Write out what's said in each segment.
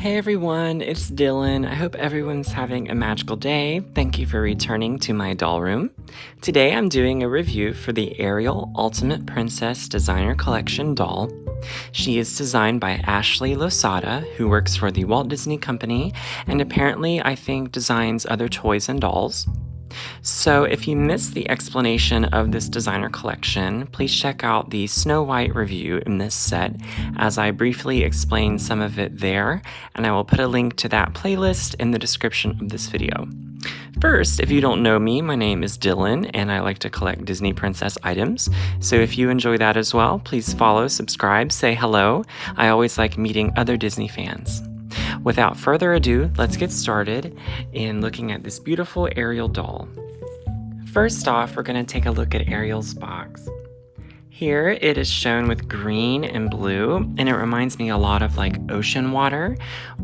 Hey everyone, it's Dylan. I hope everyone's having a magical day. Thank you for returning to my doll room. Today I'm doing a review for the Ariel Ultimate Princess Designer Collection doll. She is designed by Ashley Losada, who works for the Walt Disney Company and apparently I think designs other toys and dolls. So if you missed the explanation of this designer collection, please check out the Snow White review in this set, as I briefly explain some of it there, and I will put a link to that playlist in the description of this video. First, if you don't know me, my name is Dylan, and I like to collect Disney princess items, so if you enjoy that as well, please follow, subscribe, say hello. I always like meeting other Disney fans. Without further ado, let's get started in looking at this beautiful Ariel doll. First off, we're going to take a look at Ariel's box. Here it is shown with green and blue, and it reminds me a lot of like ocean water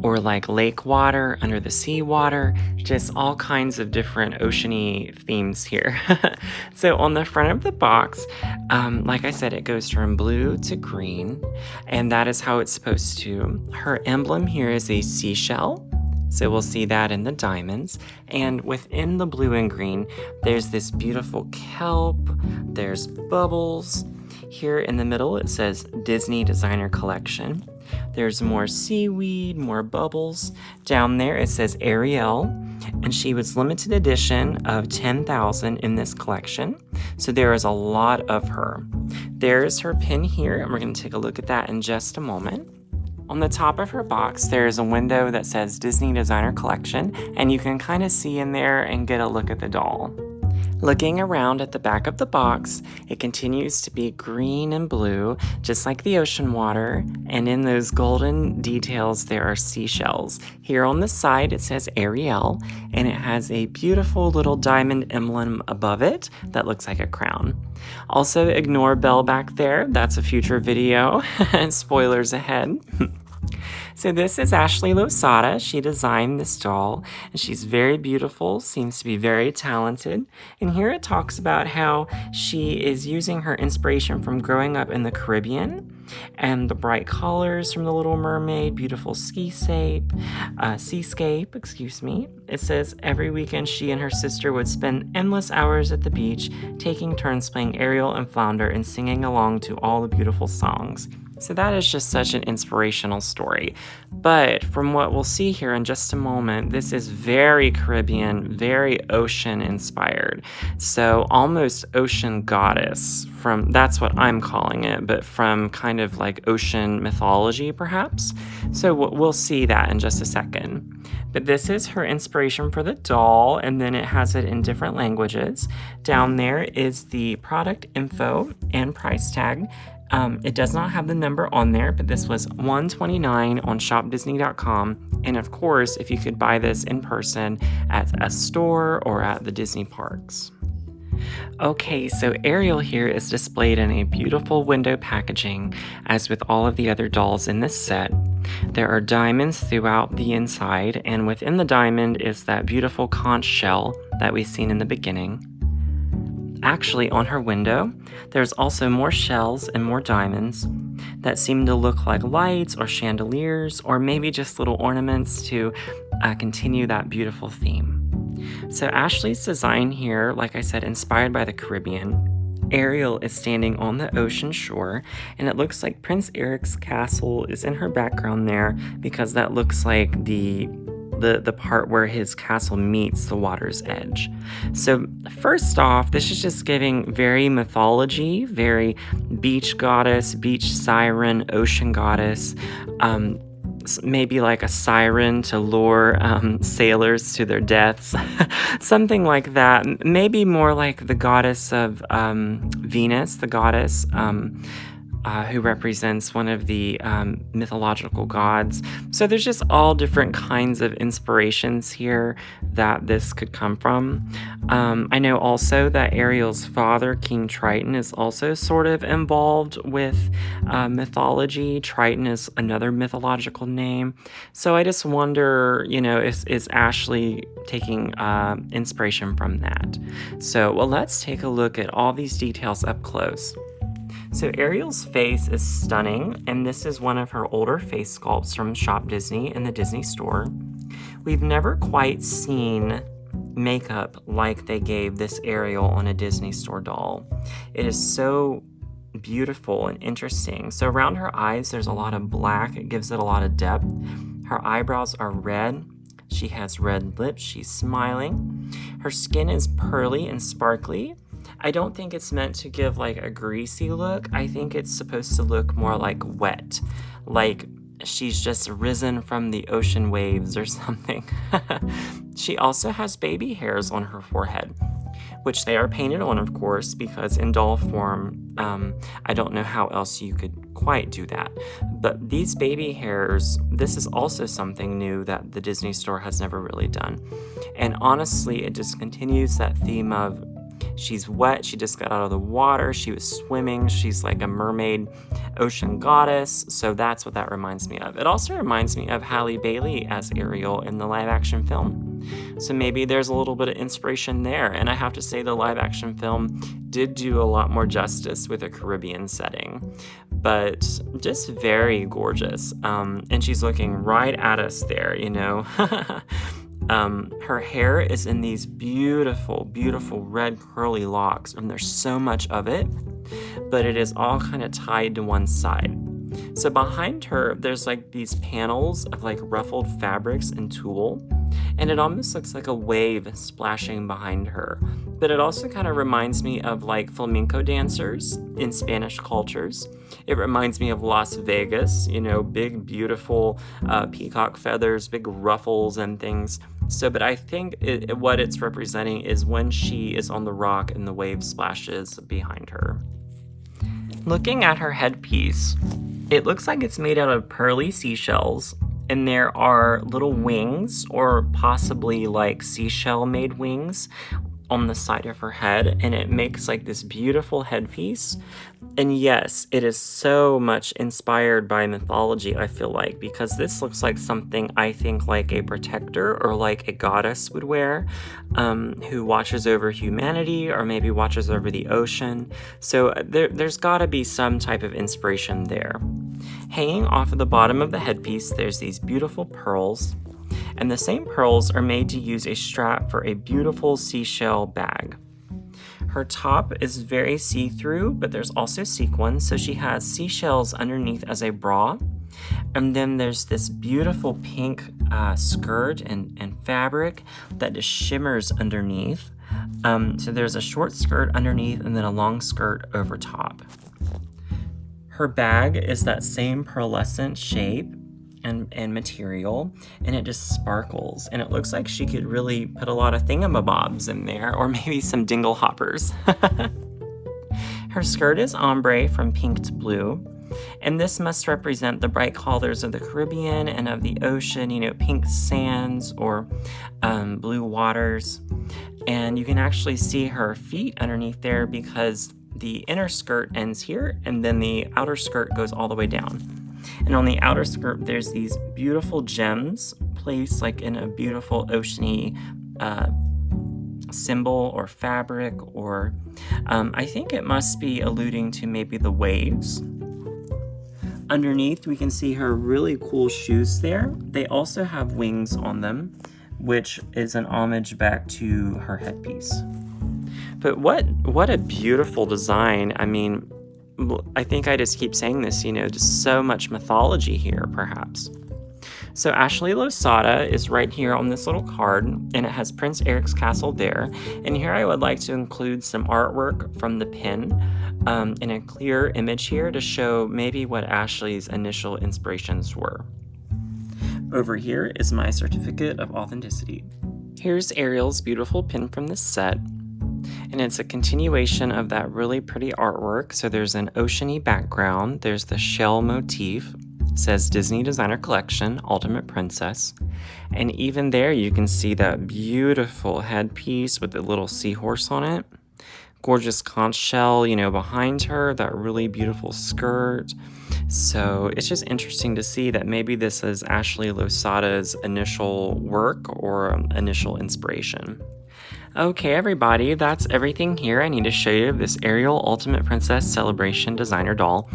or like lake water, under the sea water, just all kinds of different oceany themes here. So on the front of the box, like I said, it goes from blue to green, and that is how it's supposed to. Her emblem here is a seashell. So we'll see that in the diamonds. And within the blue and green, there's this beautiful kelp, there's bubbles. Here in the middle, it says Disney Designer Collection. There's more seaweed, more bubbles. Down there, it says Ariel, and she was limited edition of 10,000 in this collection. So there is a lot of her. There's her pin here, and we're going to take a look at that in just a moment. On the top of her box, there is a window that says Disney Designer Collection, and you can kind of see in there and get a look at the doll. Looking around at the back of the box, it continues to be green and blue, just like the ocean water, and in those golden details there are seashells. Here on the side it says Ariel, and it has a beautiful little diamond emblem above it that looks like a crown. Also, ignore Belle back there, that's a future video, spoilers ahead. So this is Ashley Losada. She designed this doll, and she's very beautiful, seems to be very talented. And here it talks about how she is using her inspiration from growing up in the Caribbean, and the bright colors from The Little Mermaid, beautiful seascape. It says every weekend she and her sister would spend endless hours at the beach, taking turns playing Ariel and Flounder and singing along to all the beautiful songs. So that is just such an inspirational story. But from what we'll see here in just a moment, this is very Caribbean, very ocean inspired. So almost ocean goddess, that's what I'm calling it, but from kind of like ocean mythology perhaps. So we'll see that in just a second. But this is her inspiration for the doll, and then it has it in different languages. Down there is the product info and price tag. It does not have the number on there, but this was $129 on shopdisney.com. And of course, if you could buy this in person at a store or at the Disney parks. Okay, so Ariel here is displayed in a beautiful window packaging, as with all of the other dolls in this set. There are diamonds throughout the inside, and within the diamond is that beautiful conch shell that we've seen in the beginning. Actually, on her window, there's also more shells and more diamonds that seem to look like lights or chandeliers, or maybe just little ornaments to continue that beautiful theme. So Ashley's design here, like I said, inspired by the Caribbean. Ariel is standing on the ocean shore, and it looks like Prince Eric's castle is in her background there, because that looks like the part where his castle meets the water's edge. So first off, this is just giving very mythology, very beach goddess, beach siren, ocean goddess, maybe like a siren to lure sailors to their deaths, something like that. Maybe more like the goddess of Venus, the goddess who represents one of the mythological gods. So there's just all different kinds of inspirations here that this could come from. I know also that Ariel's father, King Triton, is also sort of involved with mythology. Triton is another mythological name. So I just wonder, is Ashley taking inspiration from that? So, well, let's take a look at all these details up close. So Ariel's face is stunning, and this is one of her older face sculpts from Shop Disney in the Disney store. We've never quite seen makeup like they gave this Ariel on a Disney store doll. It is so beautiful and interesting. So around her eyes, there's a lot of black. It gives it a lot of depth. Her eyebrows are red. She has red lips. She's smiling. Her skin is pearly and sparkly. I don't think it's meant to give like a greasy look. I think it's supposed to look more like wet, like she's just risen from the ocean waves or something. She also has baby hairs on her forehead, which they are painted on, of course, because in doll form, I don't know how else you could quite do that. But these baby hairs, this is also something new that the Disney store has never really done. And honestly, it just continues that theme of she's wet, she just got out of the water, she was swimming, she's like a mermaid ocean goddess, so that's what that reminds me of. It also reminds me of Halle Bailey as Ariel in the live action film. So maybe there's a little bit of inspiration there, and I have to say the live action film did do a lot more justice with a Caribbean setting, but just very gorgeous. And she's looking right at us there, you know. Her hair is in these beautiful, beautiful red curly locks, and there's so much of it, but it is all kind of tied to one side. So behind her, there's like these panels of like ruffled fabrics and tulle, and it almost looks like a wave splashing behind her. But it also kind of reminds me of like flamenco dancers in Spanish cultures. It reminds me of Las Vegas, you know, big, beautiful peacock feathers, big ruffles and things. So, but I think what it's representing is when she is on the rock and the wave splashes behind her. Looking at her headpiece, it looks like it's made out of pearly seashells, and there are little wings, or possibly like seashell-made wings, on the side of her head, and it makes like this beautiful headpiece. And yes, it is so much inspired by mythology, I feel like, because this looks like something I think like a protector or like a goddess would wear, who watches over humanity or maybe watches over the ocean. So there's gotta be some type of inspiration there. Hanging off of the bottom of the headpiece, there's these beautiful pearls. And the same pearls are made to use a strap for a beautiful seashell bag. Her top is very see-through, but there's also sequins, so she has seashells underneath as a bra. And then there's this beautiful pink skirt and fabric that just shimmers underneath. So there's a short skirt underneath and then a long skirt over top. Her bag is that same pearlescent shape and material, and it just sparkles, and it looks like she could really put a lot of thingamabobs in there, or maybe some dingle hoppers. Her skirt is ombre from pink to blue, and this must represent the bright colors of the Caribbean and of the ocean, you know, pink sands or blue waters. And you can actually see her feet underneath there because the inner skirt ends here, and then the outer skirt goes all the way down. And on the outer skirt, there's these beautiful gems placed like in a beautiful oceany symbol or fabric, or I think it must be alluding to maybe the waves. Underneath, we can see her really cool shoes there. They also have wings on them, which is an homage back to her headpiece. But what a beautiful design. I mean, I think I just keep saying this, you know, just so much mythology here, perhaps. So Ashley Losada is right here on this little card, and it has Prince Eric's castle there. And here I would like to include some artwork from the pin in a clear image here to show maybe what Ashley's initial inspirations were. Over here is my certificate of authenticity. Here's Ariel's beautiful pin from this set. And it's a continuation of that really pretty artwork. So there's an oceany background. There's the shell motif. It says Disney Designer Collection, Ultimate Princess. And even there you can see that beautiful headpiece with the little seahorse on it. Gorgeous conch shell, you know, behind her, that really beautiful skirt. So it's just interesting to see that maybe this is Ashley Losada's initial work or initial inspiration. Okay, everybody, that's everything here I need to show you of this Ariel Ultimate Princess Celebration designer doll.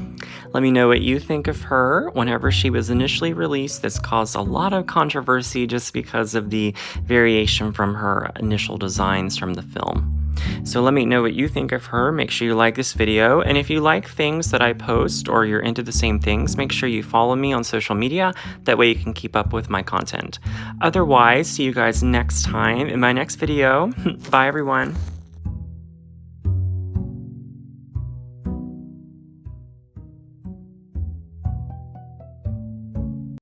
Let me know what you think of her. Whenever she was initially released, this caused a lot of controversy just because of the variation from her initial designs from the film. So let me know what you think of her. Make sure you like this video. And if you like things that I post or you're into the same things, make sure you follow me on social media. That way you can keep up with my content. Otherwise, see you guys next time in my next video. Bye, everyone.